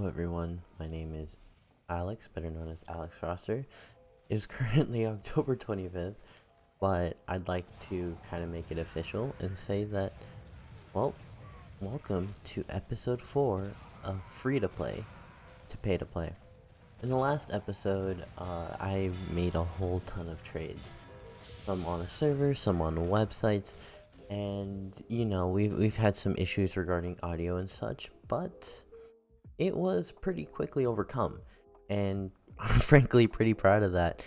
Hello everyone, my name is Alex, better known as Alex Rosser. It is currently October 25th, but I'd like to kind of make it official and say that, well, welcome to episode 4 of Free to Play to Pay to Play. In the last episode, I made a whole ton of trades. Some on a server, some on websites, and we've had some issues regarding audio and such, but it was pretty quickly overcome, and I'm frankly pretty proud of that.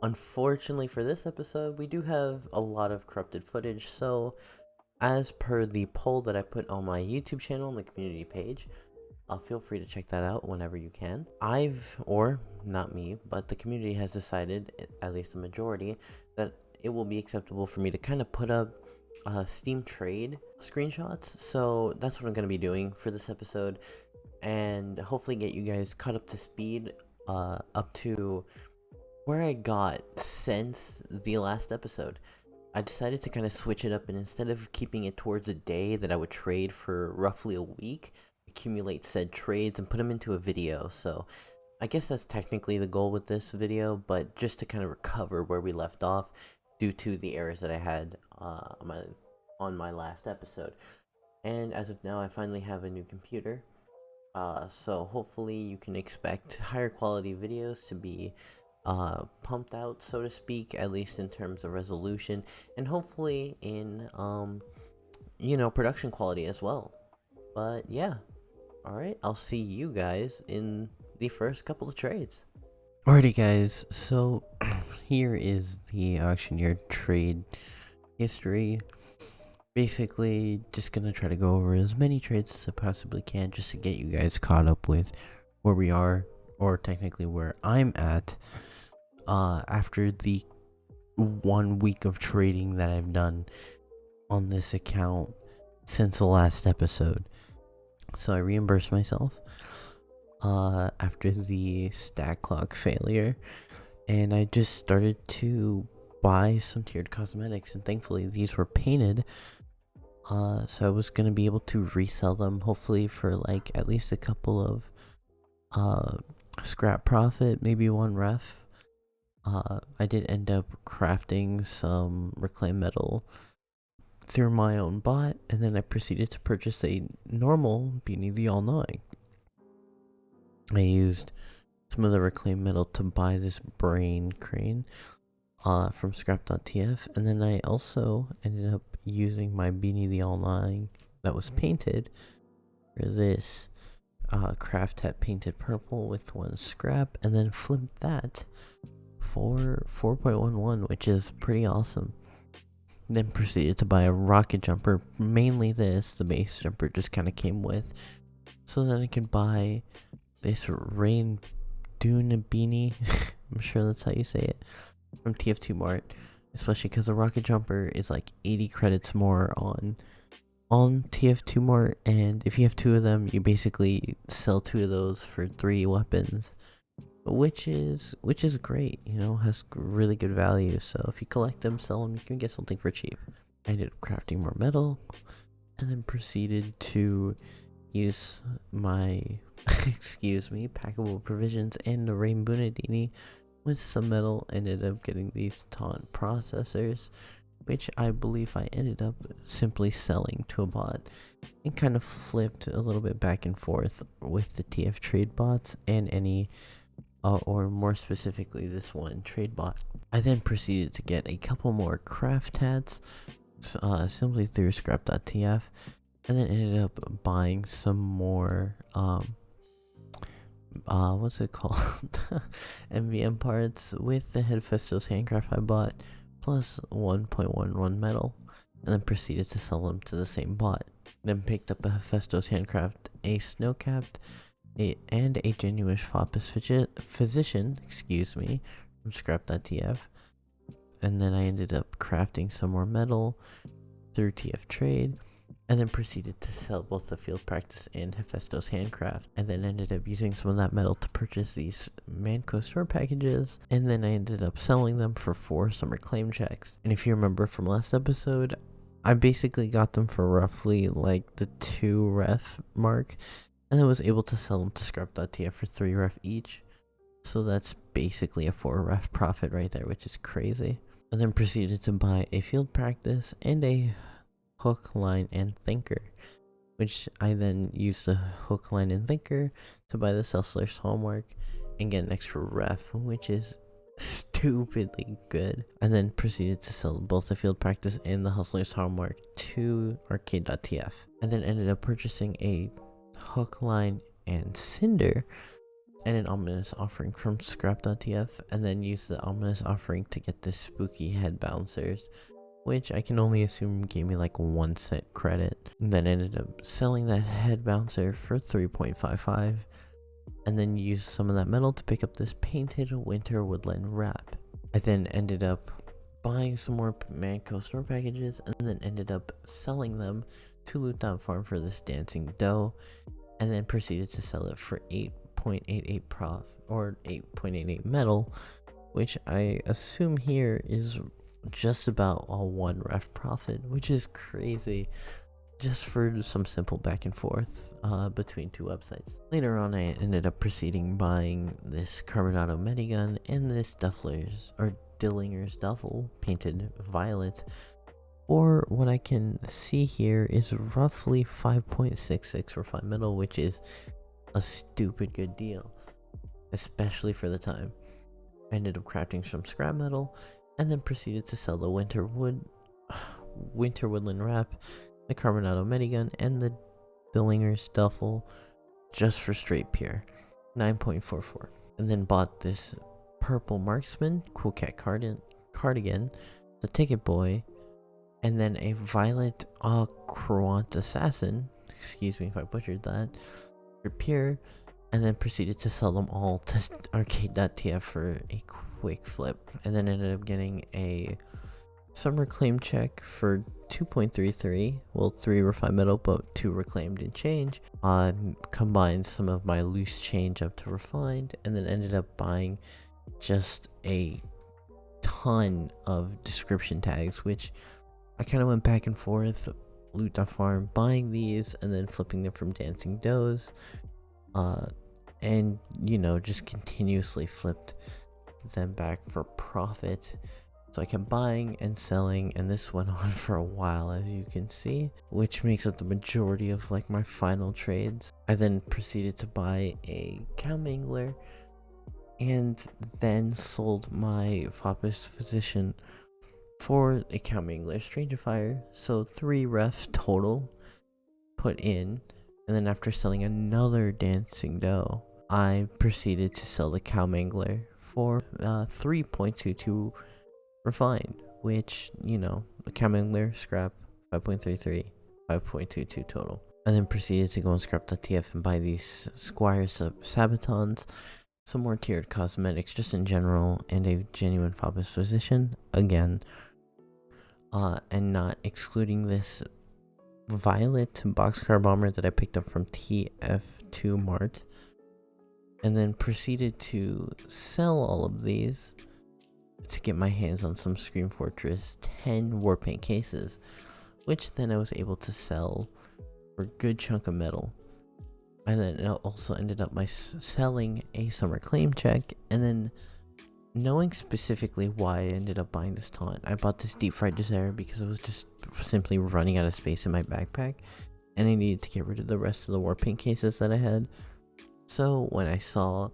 Unfortunately for this episode, we do have a lot of corrupted footage, so as per the poll that I put on my YouTube channel on the community page, feel free to check that out whenever you can. Or not me, but the community has decided, at least the majority, that it will be acceptable for me to kind of put up Steam trade screenshots. So that's what I'm going to be doing for this episode, and hopefully get you guys caught up to speed, up to where I got since the last episode. I decided to kind of switch it up, and instead of keeping it towards a day that I would trade for roughly a week, accumulate said trades and put them into a video. So I guess that's technically the goal with this video, but just to kind of recover where we left off due to the errors that I had on my last episode. And as of now, I finally have a new computer. So hopefully you can expect higher quality videos to be pumped out, so to speak, at least in terms of resolution, and hopefully in production quality as well. But yeah, alright, I'll see you guys in the first couple of trades. Alrighty guys, so here is the auctioneer trade history. Basically, just gonna try to go over as many trades as I possibly can just to get you guys caught up with where we are, or technically where I'm at, after the 1 week of trading that I've done on this account since the last episode. So I reimbursed myself after the stat clock failure, and I just started to buy some tiered cosmetics, and thankfully these were painted. So I was gonna be able to resell them, hopefully for like at least a couple of scrap profit, maybe one ref. I did end up crafting some reclaimed metal through my own bot, and then I proceeded to purchase a normal Beanie the All-Knowing. I used some of the reclaimed metal to buy this brain crane from scrap.tf, and then I also ended up using my Beanie the All-Knowing that was painted for this craft hat painted purple with one scrap, and then flipped that for 4.11, which is pretty awesome. Then proceeded to buy a rocket jumper, mainly this, the base jumper just kind of came with, so then I could buy this rain dune beanie, I'm sure that's how you say it, from TF2 Mart, especially because the rocket jumper is like 80 credits more on TF2 Mart, and if you have 2 of them, you basically sell 2 of those for 3 weapons, which is great, has really good value. So if you collect them, sell them, you can get something for cheap. I ended up crafting more metal, and then proceeded to use my packable provisions and the Rainbow Nadini with some metal. Ended up getting these taunt processors, which I believe I ended up simply selling to a bot, and kind of flipped a little bit back and forth with the TF trade bots and any or more specifically this one trade bot. I then proceeded to get a couple more craft hats simply through scrap.tf, and then ended up buying some more what's it called MVM parts with the Hephaestus handcraft I bought, plus 1.11 metal, and then proceeded to sell them to the same bot. Then picked up a Hephaestus handcraft, a snowcapped, and a genuine Fopus physician, from scrap.tf, and then I ended up crafting some more metal through TF trade, and then proceeded to sell both the field practice and Hephaestus handcraft, and then ended up using some of that metal to purchase these Manco store packages, and then I ended up selling them for 4 some reclaim checks. And if you remember from last episode, I basically got them for roughly like the 2 ref mark, and then was able to sell them to scrap.tf for 3 ref each. So that's basically a 4 ref profit right there, which is crazy. And then proceeded to buy a field practice and a hook, line, and thinker, which I then used the hook, line, and thinker to buy the Seltzer's hallmark and get an extra ref, which is stupidly good. And then proceeded to sell both the field practice and the hustler's hallmark to arcade.tf, and then ended up purchasing a hook, line, and cinder and an ominous offering from scrap.tf, and then used the ominous offering to get the spooky head bouncers, which I can only assume gave me like 1 cent credit. And then ended up selling that head bouncer for 3.55, and then used some of that metal to pick up this painted winter woodland wrap. I then ended up buying some more Manco store packages, and then ended up selling them to Loot.farm for this dancing dough, and then proceeded to sell it for 8.88 prof, or 8.88 metal, which I assume here is just about a 1 ref profit, which is crazy, just for some simple back and forth between 2 websites. Later on, I ended up proceeding buying this Carbonado minigun and this Dillinger's duffel painted violet, or what I can see here is roughly 5.66 refined metal, which is a stupid good deal, especially for the time. I ended up crafting some scrap metal, and then proceeded to sell the winter woodland wrap, the Carbonado minigun, and the Dillinger's duffel just for straight pure 9.44, and then bought this purple marksman cool cat cardigan, the ticket boy, and then a violet Croant assassin, excuse me if I butchered that, for pure, and then proceeded to sell them all to arcade.tf for a quick flip, and then ended up getting a summer claim check for 2.33, well 3 refined metal but 2 reclaimed and change. Combined some of my loose change up to refined, and then ended up buying just a ton of description tags, which I kind of went back and forth Loot.farm buying these and then flipping them from dancing does, and you know, just continuously flipped them back for profit. So I kept buying and selling, and this went on for a while, as you can see, which makes up the majority of like my final trades. I then proceeded to buy a cow mangler, and then sold my Fopus physician for a cow mangler strangifier, so 3 refs total put in. And then after selling another dancing dough, I proceeded to sell the cow mangler for 3.22 refined, which, you know, the cow mangler scrap 5.33, 5.22 total. And then proceeded to go on scrap.tf and buy these Squire Sabatons, some more tiered cosmetics just in general, and a genuine Fopus physician again, and not excluding this violet boxcar bomber that I picked up from TF2 Mart, and then proceeded to sell all of these to get my hands on some Scream Fortress 10 Warpaint cases, which then I was able to sell for a good chunk of metal. And then it also ended up by selling a summer claim check, and then knowing specifically why I ended up buying this taunt. I bought this deep fried desire because I was just simply running out of space in my backpack, and I needed to get rid of the rest of the Warpaint cases that I had. So when I saw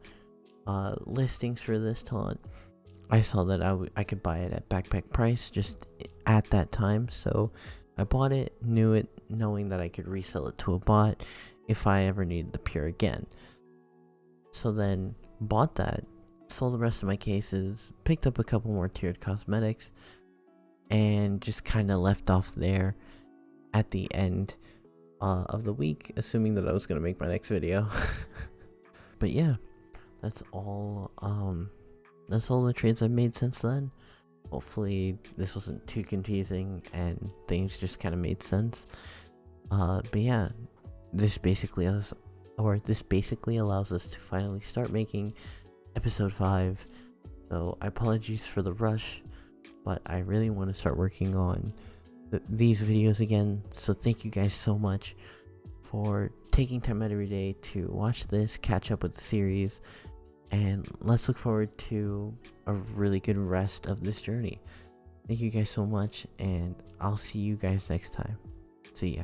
listings for this taunt, I saw that I could buy it at backpack price just at that time, so I bought it, knew it, knowing that I could resell it to a bot if I ever needed the pure again. So then bought that, sold the rest of my cases, picked up a couple more tiered cosmetics, and just kind of left off there at the end of the week, assuming that I was going to make my next video. But yeah, that's all the trades I've made since then. Hopefully this wasn't too confusing and things just kind of made sense. But yeah, this basically allows us to finally start making episode 5. So I apologize for the rush, but I really want to start working on these videos again. So thank you guys so much for taking time out every day to watch this, catch up with the series, and let's look forward to a really good rest of this journey. Thank you guys so much, and I'll see you guys next time. See ya.